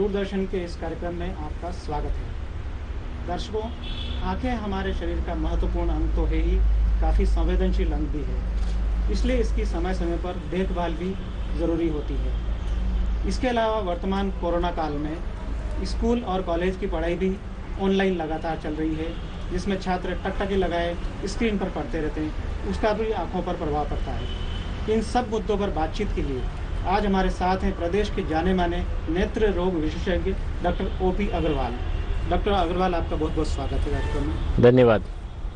दूरदर्शन के इस कार्यक्रम में आपका स्वागत है। दर्शकों, आंखें हमारे शरीर का महत्वपूर्ण अंग तो है ही, काफ़ी संवेदनशील अंग भी है, इसलिए इसकी समय समय पर देखभाल भी ज़रूरी होती है। इसके अलावा वर्तमान कोरोना काल में स्कूल और कॉलेज की पढ़ाई भी ऑनलाइन लगातार चल रही है, जिसमें छात्र टकटकी लगाए स्क्रीन पर पढ़ते रहते हैं, उसका भी आँखों पर प्रभाव पड़ता है। इन सब मुद्दों पर बातचीत के लिए आज हमारे साथ हैं प्रदेश के जाने माने नेत्र रोग विशेषज्ञ doctor OP Agarwal. Doctor Agarwal, आपका बहुत बहुत स्वागत है कार्यक्रम में। धन्यवाद,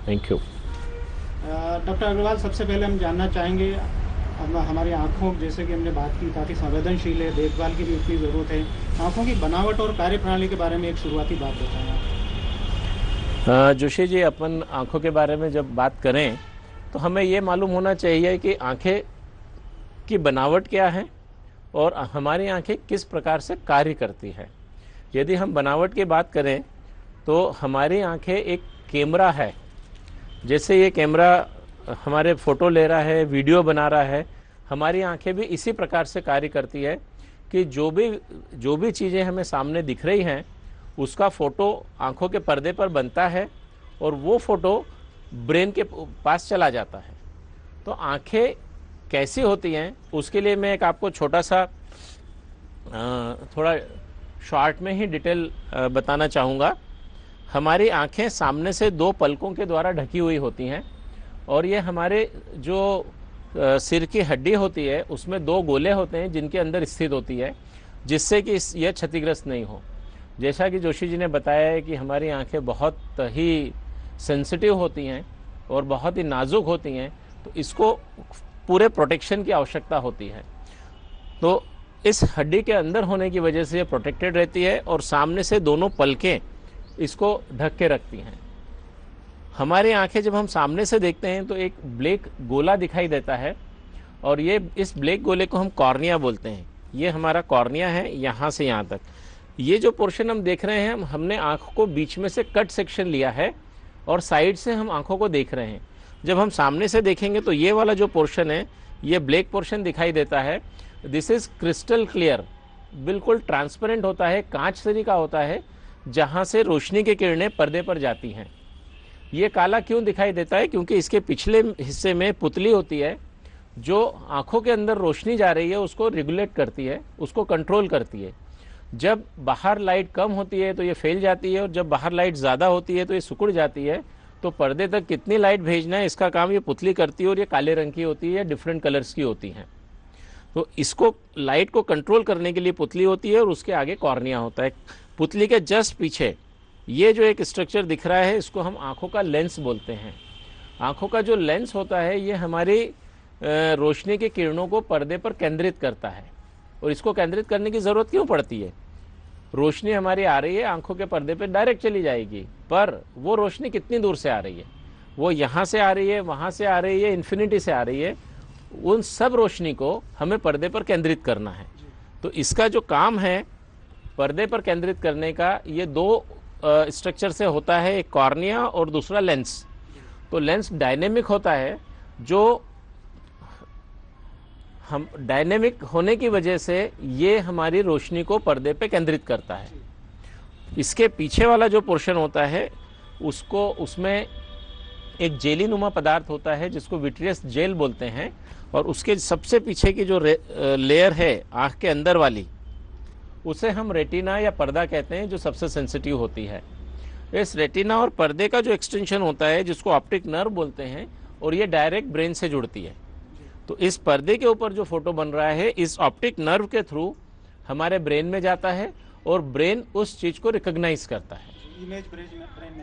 थैंक यू। डॉक्टर अग्रवाल, सबसे पहले हम जानना चाहेंगे, हमारी आँखों, जैसे कि हमने बात की, काफ़ी संवेदनशील है, देखभाल की भी उतनी ज़रूरत है। आँखों की बनावट और कार्यप्रणाली के बारे में एक शुरुआती बात बताएं आप। जोशी जी, अपन आँखों के बारे में जब बात करें तो हमें ये मालूम होना चाहिए कि आँखें की बनावट क्या है और हमारी आंखें किस प्रकार से कार्य करती है। यदि हम बनावट की बात करें तो हमारी आंखें एक कैमरा है। जैसे ये कैमरा हमारे फ़ोटो ले रहा है, वीडियो बना रहा है, हमारी आंखें भी इसी प्रकार से कार्य करती है कि जो भी चीज़ें हमें सामने दिख रही हैं उसका फ़ोटो आंखों के पर्दे पर बनता है और वो फ़ोटो ब्रेन के पास चला जाता है। तो आंखें कैसी होती हैं उसके लिए मैं एक आपको छोटा सा थोड़ा शॉर्ट में ही डिटेल बताना चाहूँगा। हमारी आंखें सामने से दो पलकों के द्वारा ढकी हुई होती हैं और ये हमारे जो सिर की हड्डी होती है उसमें दो गोले होते हैं जिनके अंदर स्थित होती है, जिससे कि यह क्षतिग्रस्त नहीं हो। जैसा कि जोशी जी ने बताया है कि हमारी आंखें बहुत ही सेंसिटिव होती हैं और बहुत ही नाजुक होती हैं, तो इसको पूरे प्रोटेक्शन की आवश्यकता होती है। तो इस हड्डी के अंदर होने की वजह से ये प्रोटेक्टेड रहती है और सामने से दोनों पलकें इसको ढक के रखती हैं। हमारी आंखें जब हम सामने से देखते हैं तो एक ब्लैक गोला दिखाई देता है और ये इस ब्लैक गोले को हम कॉर्निया बोलते हैं। ये हमारा कॉर्निया है, यहाँ से यहाँ तक। ये जो पोर्शन हम देख रहे हैं, हमने आँख को बीच में से कट सेक्शन लिया है और साइड से हम आँखों को देख रहे हैं। जब हम सामने से देखेंगे तो ये वाला जो पोर्शन है, ये ब्लैक पोर्शन दिखाई देता है। दिस इज़ क्रिस्टल क्लियर, बिल्कुल ट्रांसपेरेंट होता है, कांच सरी का होता है, जहाँ से रोशनी की किरणें पर्दे पर जाती हैं। ये काला क्यों दिखाई देता है? क्योंकि इसके पिछले हिस्से में पुतली होती है जो आँखों के अंदर रोशनी जा रही है उसको रेगुलेट करती है, उसको कंट्रोल करती है। जब बाहर लाइट कम होती है तो ये फैल जाती है और जब बाहर लाइट ज़्यादा होती है तो ये सिकुड़ जाती है। तो पर्दे तक कितनी लाइट भेजना है इसका काम ये पुतली करती है और ये काले रंग की होती है, डिफरेंट कलर्स की होती हैं। तो इसको लाइट को कंट्रोल करने के लिए पुतली होती है और उसके आगे कॉर्निया होता है। पुतली के जस्ट पीछे ये जो एक स्ट्रक्चर दिख रहा है इसको हम आँखों का लेंस बोलते हैं। आँखों का जो लेंस होता है ये हमारी रोशनी की किरणों को पर्दे पर केंद्रित करता है। और इसको केंद्रित करने की ज़रूरत क्यों पड़ती है? रोशनी हमारी आ रही है, आंखों के पर्दे पे डायरेक्ट चली जाएगी, पर वो रोशनी कितनी दूर से आ रही है? वो यहाँ से आ रही है, वहाँ से आ रही है, इन्फिनिटी से आ रही है। उन सब रोशनी को हमें पर्दे पर केंद्रित करना है। तो इसका जो काम है पर्दे पर केंद्रित करने का, ये दो स्ट्रक्चर से होता है, एक कॉर्निया और दूसरा लेंस। तो लेंस डायनेमिक होता है, जो हम डायनेमिक होने की वजह से ये हमारी रोशनी को पर्दे पे केंद्रित करता है। इसके पीछे वाला जो पोर्शन होता है उसमें एक जेली नुमा पदार्थ होता है जिसको विट्रियस जेल बोलते हैं और उसके सबसे पीछे की जो लेयर है आँख के अंदर वाली, उसे हम रेटिना या पर्दा कहते हैं, जो सबसे सेंसिटिव होती है। इस रेटिना और पर्दे का जो एक्सटेंशन होता है जिसको ऑप्टिक नर्व बोलते हैं और ये डायरेक्ट ब्रेन से जुड़ती है। तो इस पर्दे के ऊपर जो फोटो बन रहा है इस ऑप्टिक नर्व के थ्रू हमारे ब्रेन में जाता है और ब्रेन उस चीज़ को रिकॉग्नाइज करता है, इमेज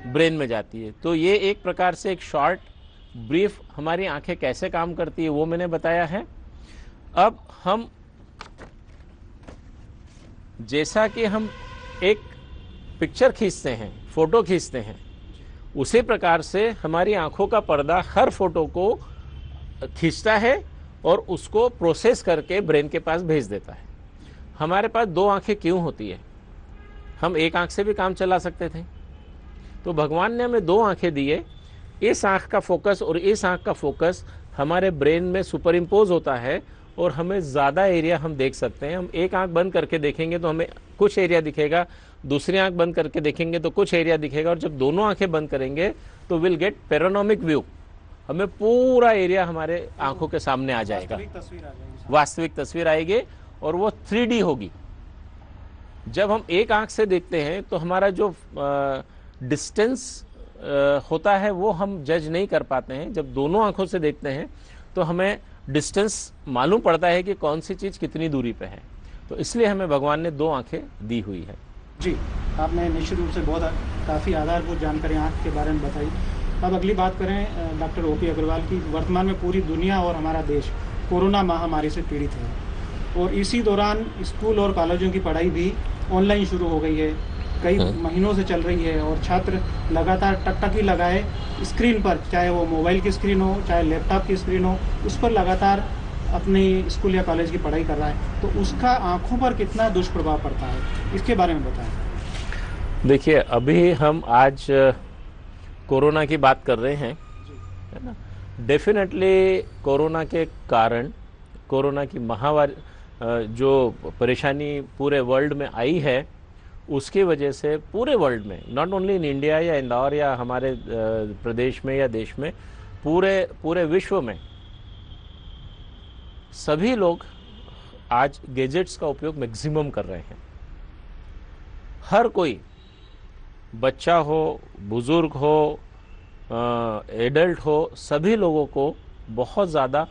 ब्रेन में जाती है। तो ये एक प्रकार से एक शॉर्ट ब्रीफ हमारी आंखें कैसे काम करती है वो मैंने बताया है। अब हम जैसा कि हम एक पिक्चर खींचते हैं, फोटो खींचते हैं, उसी प्रकार से हमारी आंखों का पर्दा हर फोटो को खींचता है और उसको प्रोसेस करके ब्रेन के पास भेज देता है। हमारे पास दो आंखें क्यों होती है? हम एक आंख से भी काम चला सकते थे। तो भगवान ने हमें दो आंखें दी है। इस आंख का फोकस और इस आंख का फोकस हमारे ब्रेन में सुपर इम्पोज होता है और हमें ज़्यादा एरिया हम देख सकते हैं। हम एक आंख बंद करके देखेंगे तो हमें कुछ एरिया दिखेगा, दूसरी आंख बंद करके देखेंगे तो कुछ एरिया दिखेगा, और जब दोनों आंखें बंद करेंगे तो विल गेट पैनोरामिक व्यू। हमें पूरा एरिया हमारे आंखों के सामने आ जाएगा, वास्तविक तस्वीर आएगी, और वो 3D होगी। जब हम एक आंख से देखते हैं तो हमारा जो डिस्टेंस होता है वो हम जज नहीं कर पाते हैं। जब दोनों आंखों से देखते हैं तो हमें डिस्टेंस मालूम पड़ता है कि कौन सी चीज़ कितनी दूरी पे है। तो इसलिए हमें भगवान ने 2 आंखें दी हुई है। जी, आपने निश्चित रूप से बहुत काफ़ी आधारभूत जानकारी आँख के बारे में बताई। अब अगली बात करें डॉक्टर OP अग्रवाल की। वर्तमान में पूरी दुनिया और हमारा देश कोरोना महामारी से पीड़ित है, और इसी दौरान स्कूल और कॉलेजों की पढ़ाई भी ऑनलाइन शुरू हो गई है, कई महीनों से चल रही है, और छात्र लगातार टकटकी लगाए स्क्रीन पर, चाहे वो मोबाइल की स्क्रीन हो चाहे लैपटॉप की स्क्रीन हो, उस पर लगातार अपनी स्कूल या कॉलेज की पढ़ाई कर रहा है। तो उसका आंखों पर कितना दुष्प्रभाव पड़ता है, इसके बारे में बताएं। देखिए, अभी हम आज कोरोना की बात कर रहे हैं, है ना। डेफिनेटली कोरोना के कारण, कोरोना की महामारी जो परेशानी पूरे वर्ल्ड में आई है, उसकी वजह से पूरे वर्ल्ड में, नॉट ओनली इन इंडिया या इंदौर या हमारे प्रदेश में या देश में, पूरे विश्व में सभी लोग आज गैजेट्स का उपयोग मैक्सिमम कर रहे हैं। हर कोई, बच्चा हो, बुजुर्ग हो, एडल्ट हो, सभी लोगों को बहुत ज़्यादा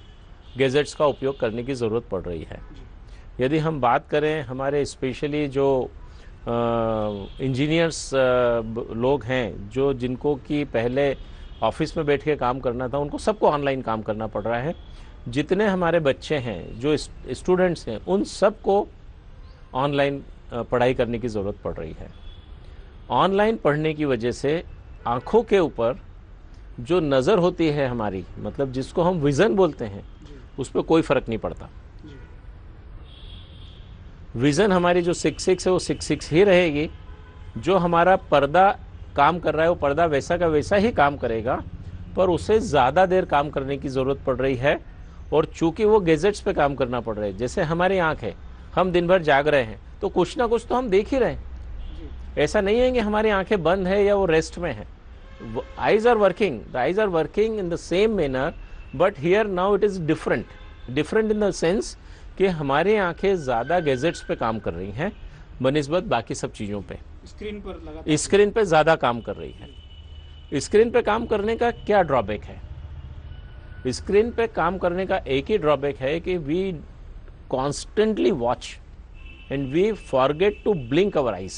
गैजेट्स का उपयोग करने की ज़रूरत पड़ रही है। यदि हम बात करें हमारे स्पेशली जो इंजीनियर्स लोग हैं, जो जिनको कि पहले ऑफिस में बैठ के काम करना था, उनको सबको ऑनलाइन काम करना पड़ रहा है। जितने हमारे बच्चे हैं, जो स्टूडेंट्स हैं, उन सबको ऑनलाइन पढ़ाई करने की ज़रूरत पड़ रही है। ऑनलाइन पढ़ने की वजह से आँखों के ऊपर जो नज़र होती है हमारी, मतलब जिसको हम विज़न बोलते हैं, उस पर कोई फ़र्क नहीं पड़ता। विज़न हमारी जो 6/6 है वो 6/6 ही रहेगी। जो हमारा पर्दा काम कर रहा है वो पर्दा वैसा का वैसा ही काम करेगा, पर उसे ज़्यादा देर काम करने की ज़रूरत पड़ रही है। और चूंकि वो गैजेट्स पे काम करना पड़ रहा है, जैसे हमारी आँख है, हम दिन भर जाग रहे हैं तो कुछ ना कुछ तो हम देख ही रहे हैं। ऐसा नहीं है कि हमारी आंखें बंद है या वो रेस्ट में है। Eyes are working, the eyes are working in the same manner, but here now it is different in the sense कि हमारी आंखें ज़्यादा गैजेट्स पे काम कर रही हैं बनिस्बत बाकी सब चीज़ों पे। स्क्रीन पे ज़्यादा काम कर रही है। स्क्रीन पे काम करने का क्या ड्रॉबैक है? स्क्रीन पे काम करने का एक ही ड्रॉबैक है कि we constantly watch and we forget to blink our eyes.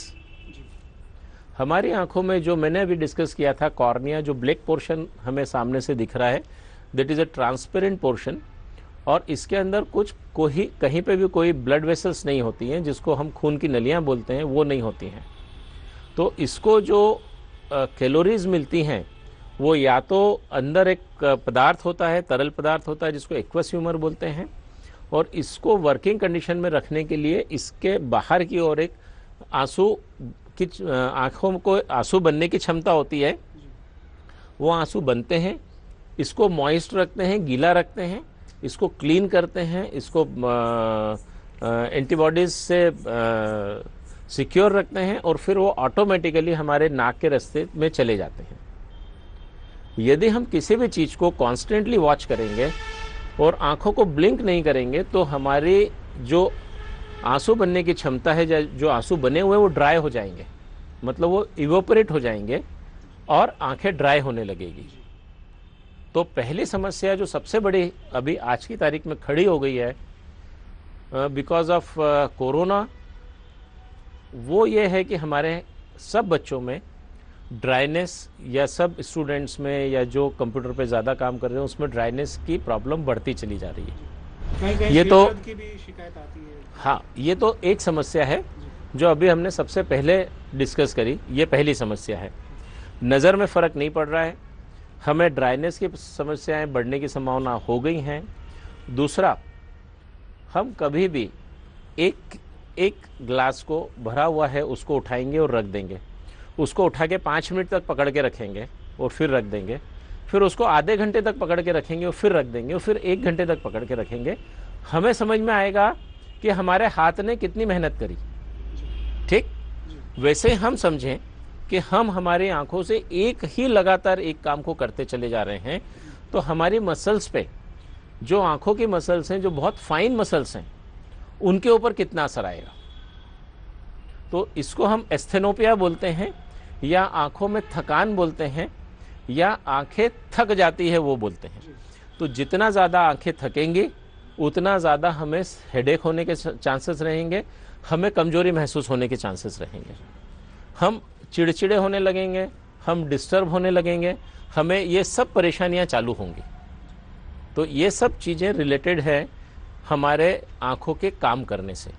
हमारी आंखों में जो मैंने अभी डिस्कस किया था, कॉर्निया, जो ब्लैक पोर्शन हमें सामने से दिख रहा है, that is a transparent portion, और इसके अंदर कहीं पे भी कोई ब्लड वेसल्स नहीं होती हैं, जिसको हम खून की नलियां बोलते हैं, वो नहीं होती हैं। तो इसको जो कैलोरीज मिलती हैं वो या तो अंदर एक पदार्थ होता है, तरल पदार्थ होता है, जिसको एक्वस ह्यूमर बोलते हैं, और इसको वर्किंग कंडीशन में रखने के लिए इसके बाहर की ओर एक आंसू की, आँखों को आंसू बनने की क्षमता होती है। वो आंसू बनते हैं, इसको मॉइस्ट रखते हैं, गीला रखते हैं, इसको क्लीन करते हैं, इसको एंटीबॉडीज से सिक्योर रखते हैं, और फिर वो ऑटोमेटिकली हमारे नाक के रास्ते में चले जाते हैं। यदि हम किसी भी चीज़ को कॉन्स्टेंटली वॉच करेंगे और आंखों को ब्लिंक नहीं करेंगे तो हमारी जो आंसू बनने की क्षमता है, जो आंसू बने हुए वो ड्राई हो जाएंगे, मतलब वो इवोपरेट हो जाएंगे और आंखें ड्राई होने लगेगी। तो पहली समस्या जो सबसे बड़ी अभी आज की तारीख में खड़ी हो गई है बिकॉज ऑफ कोरोना, वो ये है कि हमारे सब बच्चों में ड्राइनेस, या सब स्टूडेंट्स में, या जो कंप्यूटर पे ज़्यादा काम कर रहे हैं उसमें ड्राइनेस की प्रॉब्लम बढ़ती चली जा रही है। कहीं ये तो की भी शिकायत आती है। हाँ, ये तो एक समस्या है जो अभी हमने सबसे पहले डिस्कस करी, ये पहली समस्या है। नज़र में फ़र्क नहीं पड़ रहा है, हमें ड्राइनेस की समस्याएं बढ़ने की संभावना हो गई हैं। दूसरा, हम कभी भी एक ग्लास को भरा हुआ है उसको उठाएंगे और रख देंगे, उसको उठा के 5 मिनट तक पकड़ के रखेंगे और फिर रख देंगे, फिर उसको आधे घंटे तक पकड़ के रखेंगे और फिर रख देंगे, और फिर 1 घंटे तक पकड़ के रखेंगे, हमें समझ में आएगा कि हमारे हाथ ने कितनी मेहनत करी। ठीक, वैसे हम समझें कि हम हमारी आंखों से एक ही लगातार एक काम को करते चले जा रहे हैं, तो हमारी मसल्स पे, जो आंखों की मसल्स हैं, जो बहुत फाइन मसल्स हैं, उनके ऊपर कितना असर आएगा। तो इसको हम एस्थेनोपिया बोलते हैं, या आंखों में थकान बोलते हैं, या आंखें थक जाती है वो बोलते हैं। तो जितना ज़्यादा आंखें थकेंगी उतना ज़्यादा हमें हेडेक होने के चांसेस रहेंगे, हमें कमजोरी महसूस होने के चांसेस रहेंगे, हम चिड़चिड़े होने लगेंगे, हम डिस्टर्ब होने लगेंगे, हमें ये सब परेशानियां चालू होंगी। तो ये सब चीज़ें रिलेटेड है हमारे आँखों के काम करने से।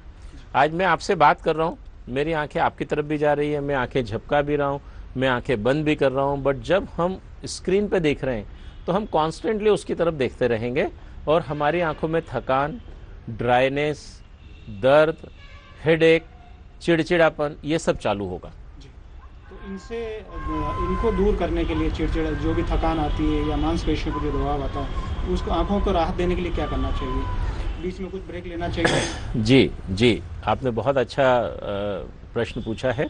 आज मैं आपसे बात कर रहा हूँ, मेरी आंखें आपकी तरफ भी जा रही है, मैं आंखें झपका भी रहा हूँ, मैं आंखें बंद भी कर रहा हूँ, बट जब हम स्क्रीन पे देख रहे हैं तो हम कॉन्स्टेंटली उसकी तरफ देखते रहेंगे और हमारी आंखों में थकान, ड्राइनेस, दर्द, हेडेक, चिड़चिड़ापन, ये सब चालू होगा। तो इनको दूर करने के लिए, चिड़चिड़ा जो भी थकान आती है या मांसपेशियों पर जो दबाव आता है, उसको आंखों को राहत देने के लिए क्या करना चाहिए? बीच में कुछ ब्रेक लेना चाहिए? जी, आपने बहुत अच्छा प्रश्न पूछा है।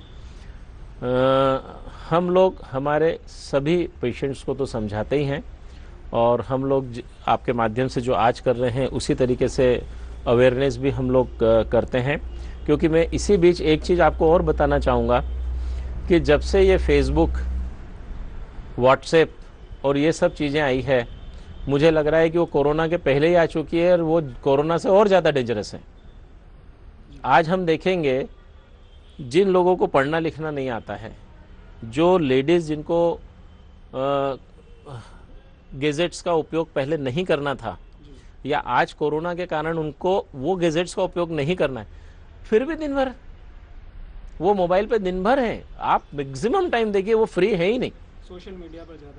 हम लोग हमारे सभी पेशेंट्स को तो समझाते ही हैं, और हम लोग आपके माध्यम से जो आज कर रहे हैं उसी तरीके से अवेयरनेस भी हम लोग करते हैं। क्योंकि मैं इसी बीच एक चीज़ आपको और बताना चाहूँगा कि जब से ये फेसबुक, व्हाट्सएप और ये सब चीज़ें आई है, मुझे लग रहा है कि वो कोरोना के पहले ही आ चुकी है और वो कोरोना से और ज़्यादा डेंजरस है। आज हम देखेंगे जिन लोगों को पढ़ना लिखना नहीं आता है, जो लेडीज़ जिनको गैजेट्स का उपयोग पहले नहीं करना था, या आज कोरोना के कारण उनको वो गैजेट्स का उपयोग नहीं करना है, फिर भी दिन भर वो मोबाइल पे दिन भर हैं। आप मैक्सिमम टाइम देखिए वो फ्री है ही नहीं।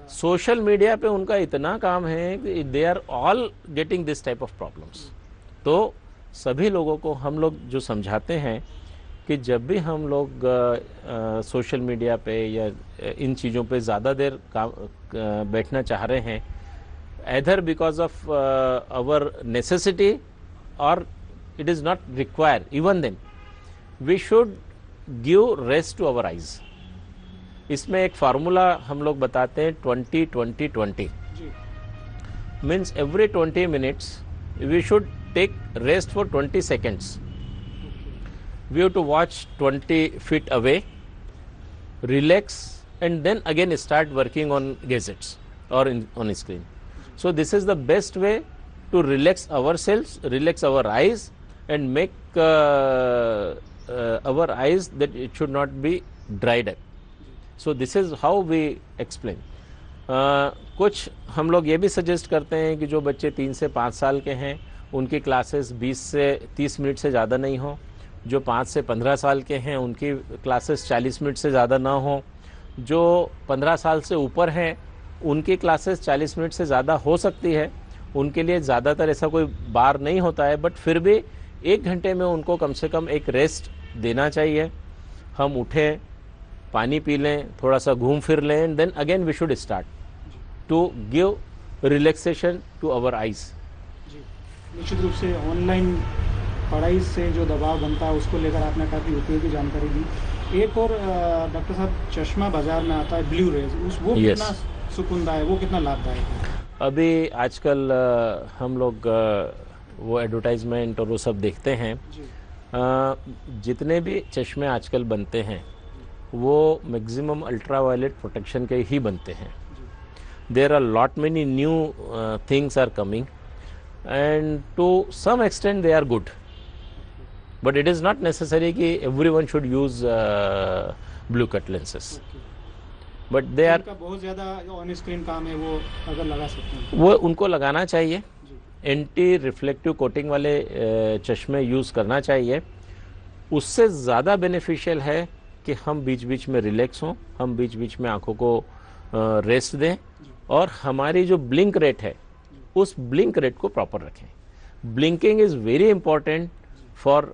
सोशल मीडिया पे उनका इतना काम है कि they are all getting this type of problems. तो सभी लोगों को हम लोग जो समझाते हैं कि जब भी हम लोग सोशल मीडिया पे या इन चीज़ों पे ज़्यादा देर बैठना चाह रहे हैं, either because of our necessity or it is not required, even then we should give rest to our eyes. इसमें एक फार्मूला हम लोग बताते हैं 20-20-20 means every 20 minutes we should take rest for 20 seconds. We have to watch 20 feet away, relax, and then again start working on gadgets or on screen. So this is the best way to relax ourselves, relax our eyes, and make our eyes that it should not be dried up. So this is how we explain. कुछ हम लोग ये भी suggest करते हैं कि जो बच्चे 3 से 5 साल के हैं उनकी क्लासेस 20 से 30 मिनट से ज़्यादा नहीं हो, जो 5 से 15 साल के हैं उनकी क्लासेस 40 मिनट से ज़्यादा ना हो, जो 15 साल से ऊपर हैं उनकी क्लासेस 40 मिनट से ज़्यादा हो सकती है। उनके लिए ज़्यादातर ऐसा कोई बार नहीं होता है, बट फिर भी 1 घंटे में उनको कम से कम एक रेस्ट देना चाहिए। हम उठें, पानी पी लें, थोड़ा सा घूम फिर लें, and then again we should start to give relaxation to our eyes. निश्चित रूप से ऑनलाइन पढ़ाई से जो दबाव बनता है उसको लेकर आपने काफ़ी उपयोगी जानकारी दी। एक और डॉक्टर साहब, चश्मा बाजार में आता है ब्लू रेज, वो कितना सुकूनदायक, वो कितना लाभदायक है? अभी आजकल हम लोग वो एडवर्टाइजमेंट और वो सब देखते हैं। जितने भी चश्मे आजकल बनते हैं वो मैक्सिमम अल्ट्रावायलेट प्रोटेक्शन के ही बनते हैं। There are lot many new things are coming and to some extent they are good, but it is not necessary कि everyone should use blue cut lenses. But they are बहुत ज़्यादा on screen काम है, वो अगर लगा सकते हैं वो उनको लगाना चाहिए। एंटी रिफ्लेक्टिव कोटिंग वाले चश्मे यूज़ करना चाहिए। उससे ज़्यादा बेनिफिशियल है कि हम बीच बीच में रिलैक्स हों, हम बीच बीच में आँखों को रेस्ट दें, और हमारी जो ब्लिंक रेट है उस ब्लिंक रेट को प्रॉपर रखें। Blinking is very important for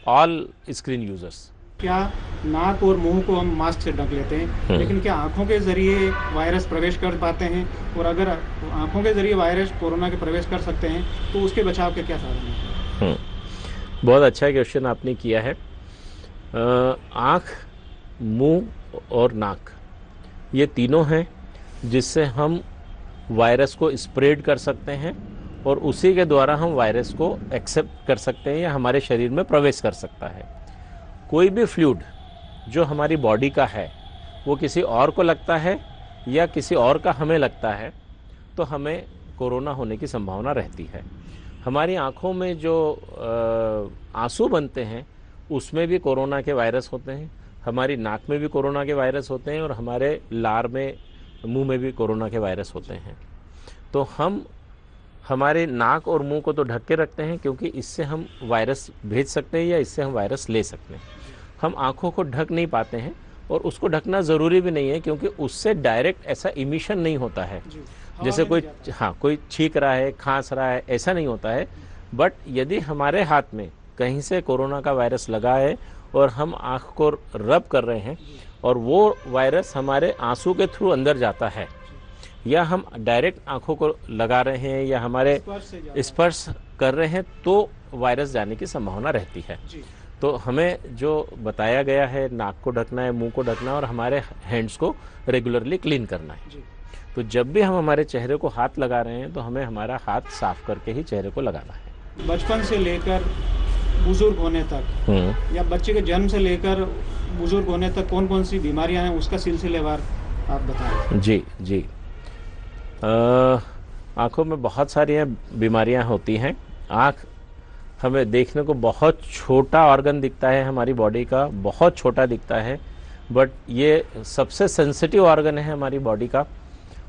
all screen users. क्या नाक और मुंह को हम मास्क से ढक लेते हैं, लेकिन क्या आंखों के जरिए वायरस प्रवेश कर पाते हैं? और अगर आंखों के जरिए वायरस कोरोना के प्रवेश कर सकते हैं तो उसके बचाव के क्या साधन हैं? बहुत अच्छा क्वेश्चन आपने किया है। आँख, मुंह और नाक, ये तीनों हैं जिससे हम वायरस को स्प्रेड कर सकते हैं और उसी के द्वारा हम वायरस को एक्सेप्ट कर सकते हैं या हमारे शरीर में प्रवेश कर सकता है। कोई भी फ्लूइड जो हमारी बॉडी का है वो किसी और को लगता है या किसी और का हमें लगता है तो हमें कोरोना होने की संभावना रहती है। हमारी आँखों में जो आंसू बनते हैं उसमें भी कोरोना के वायरस होते हैं, हमारी नाक में भी कोरोना के वायरस होते हैं और हमारे लार में, मुंह में भी कोरोना के वायरस होते हैं। तो हम हमारे नाक और मुंह को तो ढक के रखते हैं क्योंकि इससे हम वायरस भेज सकते हैं या इससे हम वायरस ले सकते हैं। हम आँखों को ढक नहीं पाते हैं और उसको ढकना ज़रूरी भी नहीं है क्योंकि उससे डायरेक्ट ऐसा इमिशन नहीं होता है। जैसे कोई छींक रहा है, खांस रहा है, ऐसा नहीं होता है। बट यदि हमारे हाथ में कहीं से कोरोना का वायरस लगा है और हम आँख को रब कर रहे हैं और वो वायरस हमारे आंसू के थ्रू अंदर जाता है या हम डायरेक्ट आँखों को लगा रहे हैं या हमारे स्पर्श कर रहे हैं तो वायरस जाने की संभावना रहती है। तो हमें जो बताया गया है, नाक को ढकना है, मुंह को ढकना है और हमारे हैंड्स को रेगुलरली क्लीन करना है। तो जब भी हम हमारे चेहरे को हाथ लगा रहे हैं तो हमें हमारा हाथ साफ करके ही चेहरे को लगाना है। बचपन से लेकर बुजुर्ग होने तक या बच्चे के जन्म से लेकर बुजुर्ग होने तक कौन कौन सी बीमारियां हैं, उसका सिलसिलेवार आप बताएं। जी आँखों में बहुत सारी बीमारियां होती हैं। आँख हमें देखने को बहुत छोटा ऑर्गन दिखता है, हमारी बॉडी का बहुत छोटा दिखता है, बट ये सबसे सेंसिटिव ऑर्गन है हमारी बॉडी का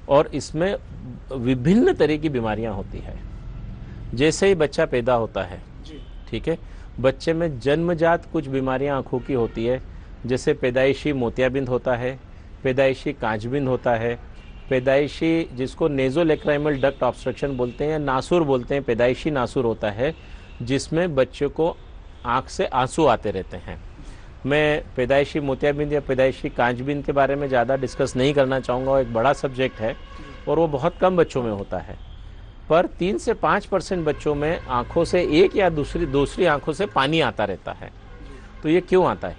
और इसमें विभिन्न तरह की बीमारियां होती है। जैसे ही बच्चा पैदा होता है, ठीक है, बच्चे में जन्मजात कुछ बीमारियां आँखों की होती है। जैसे पैदाइशी मोतियाबिंद होता है, पैदाइशी कांचबिंद होता है, पैदाइशी जिसको नेज़ोलेक्राइमल डक्ट ऑब्स्ट्रक्शन बोलते हैं या नासूर बोलते हैं, पैदाइशी नासूर होता है जिसमें बच्चे को आँख से आंसू आते रहते हैं। मैं पैदाइशी मोतियाबिंद या पैदाइशी कांचबिंद के बारे में ज़्यादा डिस्कस नहीं करना चाहूँगा, एक बड़ा सब्जेक्ट है और वो बहुत कम बच्चों में होता है। पर 3 से 5% बच्चों में आँखों से एक या दूसरी आँखों से पानी आता रहता है। तो ये क्यों आता है?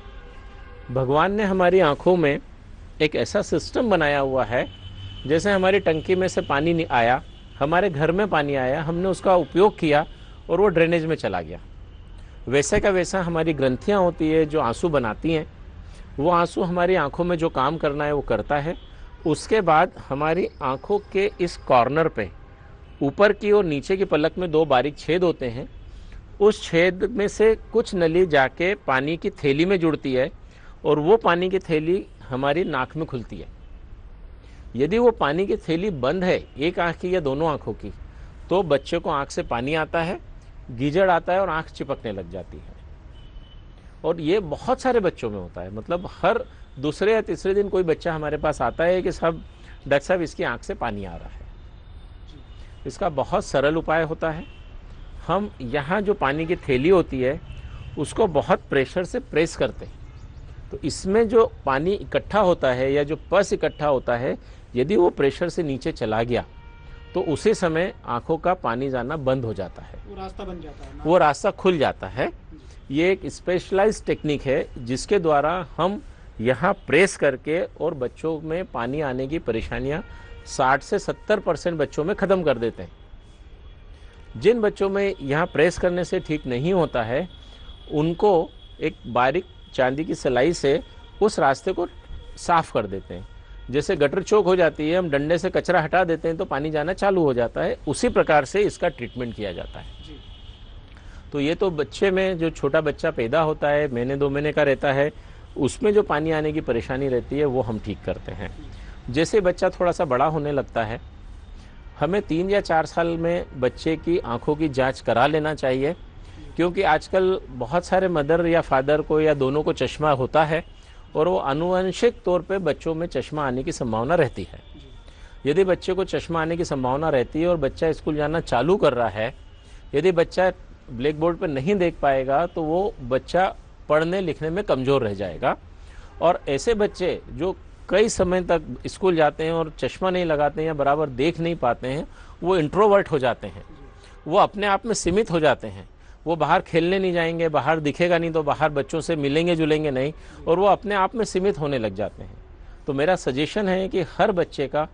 भगवान ने हमारी आँखों में एक ऐसा सिस्टम बनाया हुआ है, जैसे हमारी टंकी में से पानी नहीं आया, हमारे घर में पानी आया, हमने उसका उपयोग किया और वो ड्रेनेज में चला गया। वैसे का वैसा हमारी ग्रंथियाँ होती है जो आंसू बनाती हैं, वो आंसू हमारी आंखों में जो काम करना है वो करता है। उसके बाद हमारी आंखों के इस कॉर्नर पे ऊपर की और नीचे की पलक में 2 बारीक छेद होते हैं। उस छेद में से कुछ नली जाके पानी की थैली में जुड़ती है और वो पानी की थैली हमारी नाक में खुलती है। यदि वो पानी की थैली बंद है, एक आँख की या दोनों आँखों की, तो बच्चे को आँख से पानी आता है, गीजड़ आता है और आँख चिपकने लग जाती है। और ये बहुत सारे बच्चों में होता है। मतलब हर दूसरे या तीसरे दिन कोई बच्चा हमारे पास आता है कि साहब, डॉक्टर साहब, इसकी आँख से पानी आ रहा है। इसका बहुत सरल उपाय होता है। हम यहाँ जो पानी की थैली होती है उसको बहुत प्रेशर से प्रेस करते हैं, तो इसमें जो पानी इकट्ठा होता है या जो पस इकट्ठा होता है, यदि वो प्रेशर से नीचे चला गया तो उसी समय आंखों का पानी जाना बंद हो जाता है, वो रास्ता बन जाता है, वो रास्ता खुल जाता है। ये एक स्पेशलाइज्ड टेक्निक है जिसके द्वारा हम यहाँ प्रेस करके और बच्चों में पानी आने की परेशानियाँ 60 से 70% बच्चों में ख़त्म कर देते हैं। जिन बच्चों में यहाँ प्रेस करने से ठीक नहीं होता है, उनको एक बारीक चांदी की सिलाई से उस रास्ते को साफ कर देते हैं। जैसे गटर चौक हो जाती है, हम डंडे से कचरा हटा देते हैं तो पानी जाना चालू हो जाता है, उसी प्रकार से इसका ट्रीटमेंट किया जाता है। तो ये तो बच्चे में जो छोटा बच्चा पैदा होता है, महीने 2 महीने का रहता है, उसमें जो पानी आने की परेशानी रहती है वो हम ठीक करते हैं। जैसे बच्चा थोड़ा सा बड़ा होने लगता है, हमें 3 या 4 साल में बच्चे की आंखों की जांच करा लेना चाहिए, क्योंकि आजकल बहुत सारे मदर या फादर को या दोनों को चश्मा होता है और वो आनुवंशिक तौर पे बच्चों में चश्मा आने की संभावना रहती है। यदि बच्चे को चश्मा आने की संभावना रहती है और बच्चा स्कूल जाना चालू कर रहा है, यदि बच्चा ब्लैक बोर्ड पर नहीं देख पाएगा तो वो बच्चा पढ़ने लिखने में कमज़ोर रह जाएगा। और ऐसे बच्चे जो कई समय तक स्कूल जाते हैं और चश्मा नहीं लगाते हैं या बराबर देख नहीं पाते हैं, वो इंट्रोवर्ट हो जाते हैं, वो अपने आप में सीमित हो जाते हैं। वो बाहर खेलने नहीं जाएंगे, बाहर दिखेगा नहीं तो बाहर बच्चों से मिलेंगे जुलेंगे नहीं, और वो अपने आप में सीमित होने लग जाते हैं। तो मेरा सजेशन है कि हर बच्चे का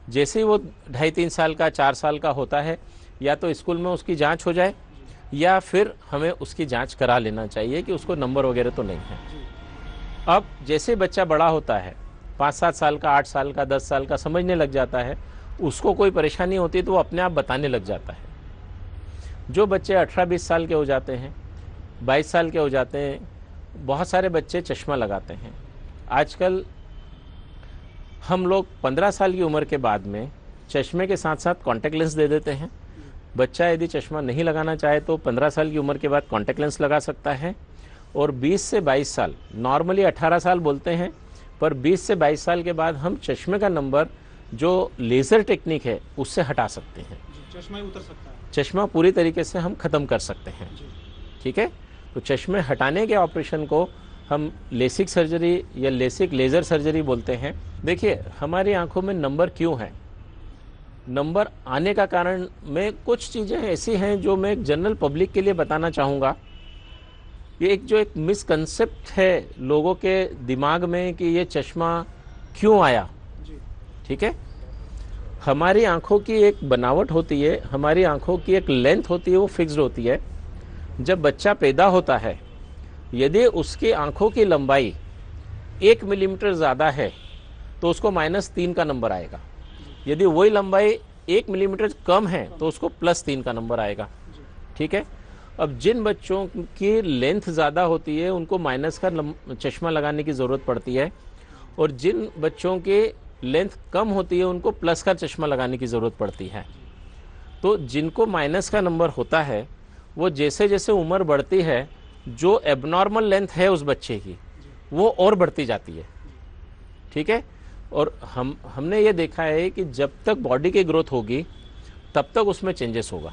जैसे ही वो 2.5-3 साल का 4 साल का होता है, या तो स्कूल में उसकी जांच हो जाए या फिर हमें उसकी जांच करा लेना चाहिए कि उसको नंबर वगैरह तो नहीं है। अब जैसे बच्चा बड़ा होता है, 5-7 साल का, 8 साल का, 10 साल का, समझने लग जाता है, उसको कोई परेशानी होती है तो वो अपने आप बताने लग जाता है। जो बच्चे 18-20 साल के हो जाते हैं, 22 साल के हो जाते हैं, बहुत सारे बच्चे चश्मा लगाते हैं। आजकल हम लोग 15 साल की उम्र के बाद में चश्मे के साथ साथ कॉन्टैक्ट लेंस दे देते हैं। बच्चा यदि चश्मा नहीं लगाना चाहे तो 15 साल की उम्र के बाद कॉन्टैक्ट लेंस लगा सकता है। और 20 से 22 साल, नॉर्मली 18 साल बोलते हैं, पर 20 से 22 साल के बाद हम चश्मे का नंबर जो लेज़र टेक्निक है उससे हटा सकते हैं। चश्मा ही उतर सकता है, चश्मा पूरी तरीके से हम ख़त्म कर सकते हैं। ठीक है, तो चश्मे हटाने के ऑपरेशन को हम लेसिक सर्जरी या लेसिक लेज़र सर्जरी बोलते हैं। देखिए, हमारी आंखों में नंबर क्यों है, नंबर आने का कारण में कुछ चीज़ें ऐसी हैं जो मैं जनरल पब्लिक के लिए बताना चाहूँगा। ये एक मिसकंसेप्ट है लोगों के दिमाग में कि ये चश्मा क्यों आया। ठीक है, हमारी आंखों की एक बनावट होती है, हमारी आंखों की एक लेंथ होती है, वो फिक्स्ड होती है। जब बच्चा पैदा होता है, यदि उसकी आंखों की लंबाई 1 मिलीमीटर ज़्यादा है तो उसको -3 का नंबर आएगा। यदि वही लंबाई 1 मिलीमीटर कम है तो उसको +3 का नंबर आएगा। ठीक है, अब जिन बच्चों की लेंथ ज़्यादा होती है उनको माइनस का चश्मा लगाने की ज़रूरत पड़ती है, और जिन बच्चों की लेंथ कम होती है उनको प्लस का चश्मा लगाने की ज़रूरत पड़ती है। तो जिनको माइनस का नंबर होता है वो जैसे जैसे उम्र बढ़ती है, जो एबनॉर्मल लेंथ है उस बच्चे की वो और बढ़ती जाती है। ठीक है, और हमने ये देखा है कि जब तक बॉडी की ग्रोथ होगी तब तक उसमें चेंजेस होगा।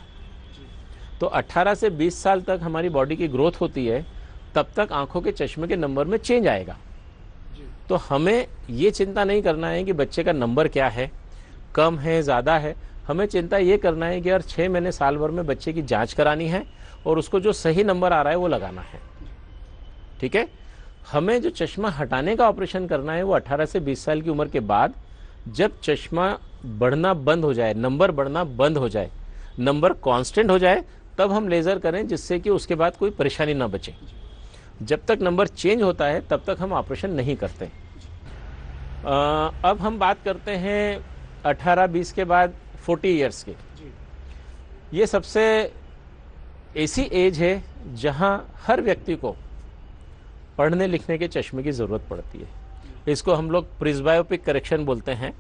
तो 18 से 20 साल तक हमारी बॉडी की ग्रोथ होती है, तब तक आंखों के चश्मे के नंबर में चेंज आएगा। तो हमें ये चिंता नहीं करना है कि बच्चे का नंबर क्या है, कम है, ज़्यादा है। हमें चिंता ये करना है कि हर 6 महीने साल भर में बच्चे की जांच करानी है और उसको जो सही नंबर आ रहा है वो लगाना है। ठीक है, हमें जो चश्मा हटाने का ऑपरेशन करना है वो 18 से 20 साल की उम्र के बाद, जब चश्मा बढ़ना बंद हो जाए, नंबर बढ़ना बंद हो जाए, नंबर कांस्टेंट हो जाए, तब हम लेज़र करें, जिससे कि उसके बाद कोई परेशानी ना बचे। जब तक नंबर चेंज होता है तब तक हम ऑपरेशन नहीं करते। अब हम बात करते हैं 18-20 के बाद 40 इयर्स की। ये सबसे ऐसी एज है जहां हर व्यक्ति को पढ़ने लिखने के चश्मे की ज़रूरत पड़ती है। इसको हम लोग प्रिस्बायोपिक करेक्शन बोलते हैं।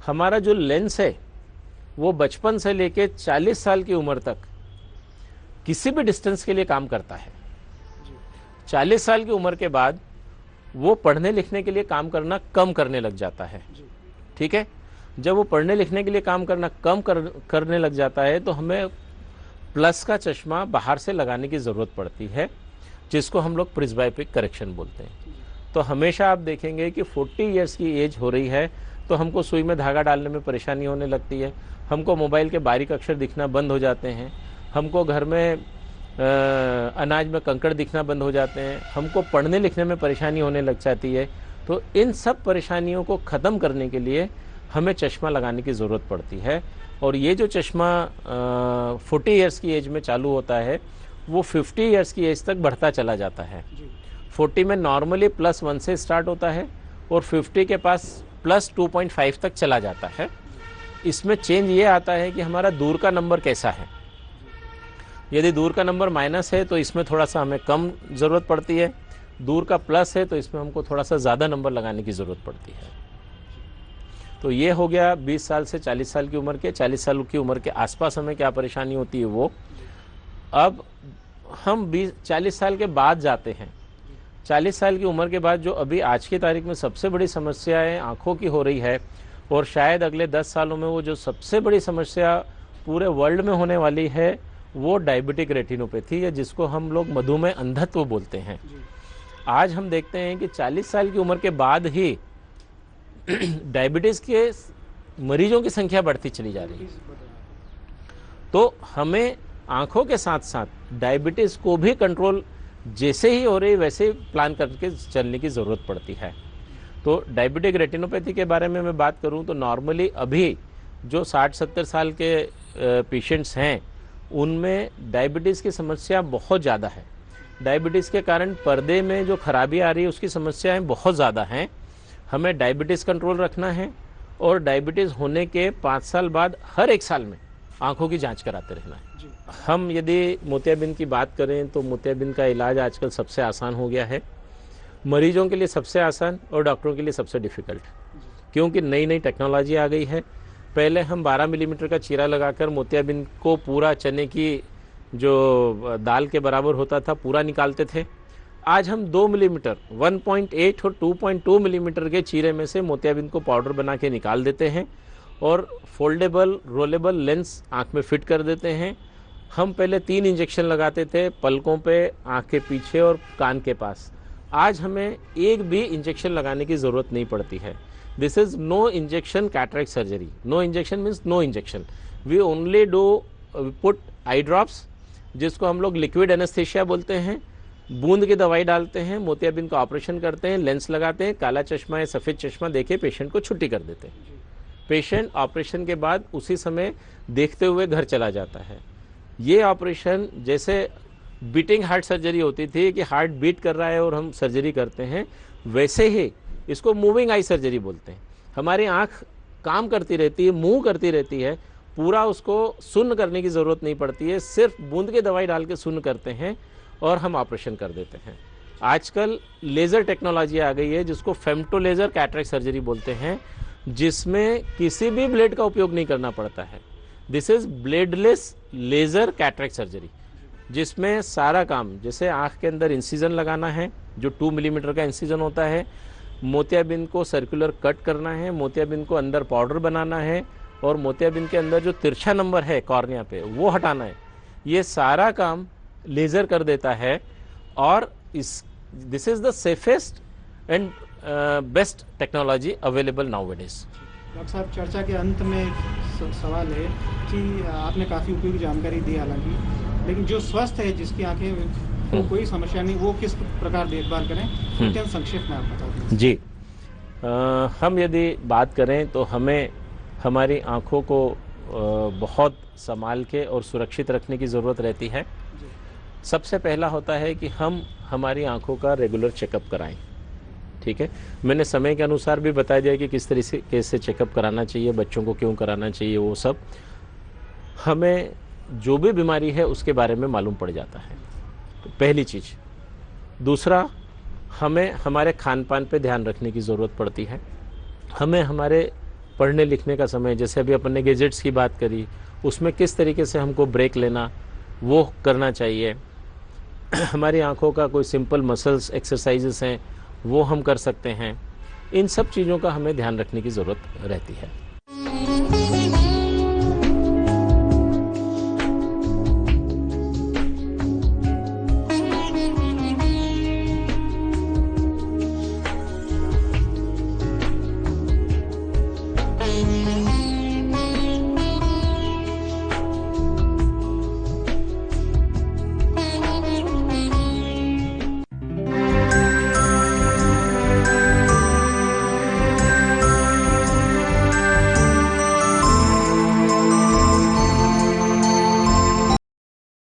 हमारा जो लेंस है वो बचपन से लेके 40 साल की उम्र तक किसी भी डिस्टेंस के लिए काम करता है। 40 साल की उम्र के बाद वो पढ़ने लिखने के लिए काम करना कम करने लग जाता है। ठीक है, जब वो पढ़ने लिखने के लिए काम करना कम करने लग जाता है तो हमें प्लस का चश्मा बाहर से लगाने की ज़रूरत पड़ती है, जिसको हम लोग प्रिस्बायोपिक करेक्शन बोलते हैं। तो हमेशा आप देखेंगे कि 40 इयर्स की एज हो रही है तो हमको सुई में धागा डालने में परेशानी होने लगती है, हमको मोबाइल के बारीक अक्षर दिखना बंद हो जाते हैं, हमको घर में अनाज में कंकड़ दिखना बंद हो जाते हैं, हमको पढ़ने लिखने में परेशानी होने लग जाती है। तो इन सब परेशानियों को ख़त्म करने के लिए हमें चश्मा लगाने की ज़रूरत पड़ती है। और ये जो चश्मा 40 इयर्स की एज में चालू होता है वो 50 इयर्स की एज तक बढ़ता चला जाता है। 40 में नॉर्मली +1 से स्टार्ट होता है और 50 के पास +2.5 तक चला जाता है। इसमें चेंज ये आता है कि हमारा दूर का नंबर कैसा है। यदि दूर का नंबर माइनस है तो इसमें थोड़ा सा हमें कम ज़रूरत पड़ती है, दूर का प्लस है तो इसमें हमको थोड़ा सा ज़्यादा नंबर लगाने की ज़रूरत पड़ती है। तो ये हो गया 20 साल से 40 साल की उम्र के। 40 साल की उम्र के आसपास हमें क्या परेशानी होती है वो। अब हम 40 साल के बाद जाते हैं। 40 साल की उम्र के बाद जो अभी आज की तारीख में सबसे बड़ी समस्याएं आँखों की हो रही है, और शायद अगले 10 सालों में वो जो सबसे बड़ी समस्या पूरे वर्ल्ड में होने वाली है वो डायबिटिक रेटिनोपैथी है, जिसको हम लोग मधुमेह अंधत्व बोलते हैं। आज हम देखते हैं कि 40 साल की उम्र के बाद ही डायबिटीज़ के मरीजों की संख्या बढ़ती चली जा रही है। तो हमें आंखों के साथ साथ डायबिटीज़ को भी कंट्रोल जैसे ही हो रही वैसे ही प्लान करके चलने की ज़रूरत पड़ती है। तो डायबिटिक रेटिनोपैथी के बारे में मैं बात करूं तो नॉर्मली अभी जो 60-70 साल के पेशेंट्स हैं उनमें डायबिटीज़ की समस्या बहुत ज़्यादा है। डायबिटीज़ के कारण पर्दे में जो खराबी आ रही है उसकी समस्याएं बहुत ज़्यादा हैं। हमें डायबिटीज़ कंट्रोल रखना है और डायबिटीज़ होने के 5 साल बाद हर 1 साल में आंखों की जांच कराते रहना है। हम यदि मोतियाबिंद की बात करें तो मोतियाबिंद का इलाज आजकल सबसे आसान हो गया है, मरीजों के लिए सबसे आसान और डॉक्टरों के लिए सबसे डिफ़िकल्ट, क्योंकि नई नई टेक्नोलॉजी आ गई है। पहले हम 12 मिलीमीटर का चीरा लगाकर मोतियाबिंद को पूरा चने की जो दाल के बराबर होता था पूरा निकालते थे। आज हम 2 मिलीमीटर 1.8 और 2.2 मिलीमीटर के चीरे में से मोतियाबिंद को पाउडर बना के निकाल देते हैं और फोल्डेबल रोलेबल लेंस आँख में फिट कर देते हैं। हम पहले 3 इंजेक्शन लगाते थे पलकों पे, आँख के पीछे और कान के पास। आज हमें एक भी इंजेक्शन लगाने की ज़रूरत नहीं पड़ती है। This is no injection cataract surgery. No injection means no injection. We only do put eye drops, जिसको हम लोग लिक्विड एनेस्थीसिया बोलते हैं। बूंद की दवाई डालते हैं, मोतियाबिंद का ऑपरेशन करते हैं, लेंस लगाते हैं, काला चश्मा या सफ़ेद चश्मा देके पेशेंट को छुट्टी कर देते हैं। पेशेंट ऑपरेशन के बाद उसी समय देखते हुए घर चला जाता है। ये ऑपरेशन जैसे बीटिंग हार्ट सर्जरी होती थी कि हार्ट बीट कर रहा है और हम सर्जरी करते हैं, वैसे ही इसको मूविंग आई सर्जरी बोलते हैं। हमारी आँख काम करती रहती है, मूव करती रहती है, पूरा उसको सुन्न करने की ज़रूरत नहीं पड़ती है, सिर्फ बूंद की दवाई डाल के सुन्न करते हैं और हम ऑपरेशन कर देते हैं। आजकल लेज़र टेक्नोलॉजी आ गई है जिसको फेम्टो लेज़र कैटरेक्ट सर्जरी बोलते हैं, जिसमें किसी भी ब्लेड का उपयोग नहीं करना पड़ता है। This is bladeless laser cataract surgery, जिसमें सारा काम, जैसे आँख के अंदर इंसिजन लगाना है जो 2 मिलीमीटर का इंसिजन होता है, मोतियाबिंद को सर्कुलर कट करना है, मोतियाबिंद को अंदर पाउडर बनाना है और मोतियाबिंद के अंदर जो तिरछा नंबर है कॉर्निया पे वो हटाना है। ये सारा काम लेज़र कर देता है और this is the safest and best technology available nowadays. Doctor साहब, चर्चा के अंत में एक सवाल है कि आपने काफ़ी उपयोगी जानकारी दी, हालांकि लेकिन जो स्वस्थ है, जिसकी आंखें को कोई समस्या नहीं, वो किस प्रकार देखभाल करें, अत्यंत संक्षेप में आप बता दें। जी, हम यदि बात करें तो हमें हमारी आँखों को बहुत संभाल के और सुरक्षित रखने की ज़रूरत रहती है। सबसे पहला होता है कि हम हमारी आँखों का रेगुलर चेकअप कराएं। ठीक है, मैंने समय के अनुसार भी बता दिया कि किस तरीके से चेकअप कराना चाहिए, बच्चों को क्यों कराना चाहिए, वो सब हमें जो भी बीमारी है उसके बारे में मालूम पड़ जाता है, तो पहली चीज़। दूसरा, हमें हमारे खान पान पे ध्यान रखने की ज़रूरत पड़ती है। हमें हमारे पढ़ने लिखने का समय, जैसे अभी अपन ने गैजेट्स की बात करी, उसमें किस तरीके से हमको ब्रेक लेना वो करना चाहिए। हमारी आँखों का कोई सिंपल मसल्स एक्सरसाइजेस हैं वो हम कर सकते हैं। इन सब चीज़ों का हमें ध्यान रखने की ज़रूरत रहती है।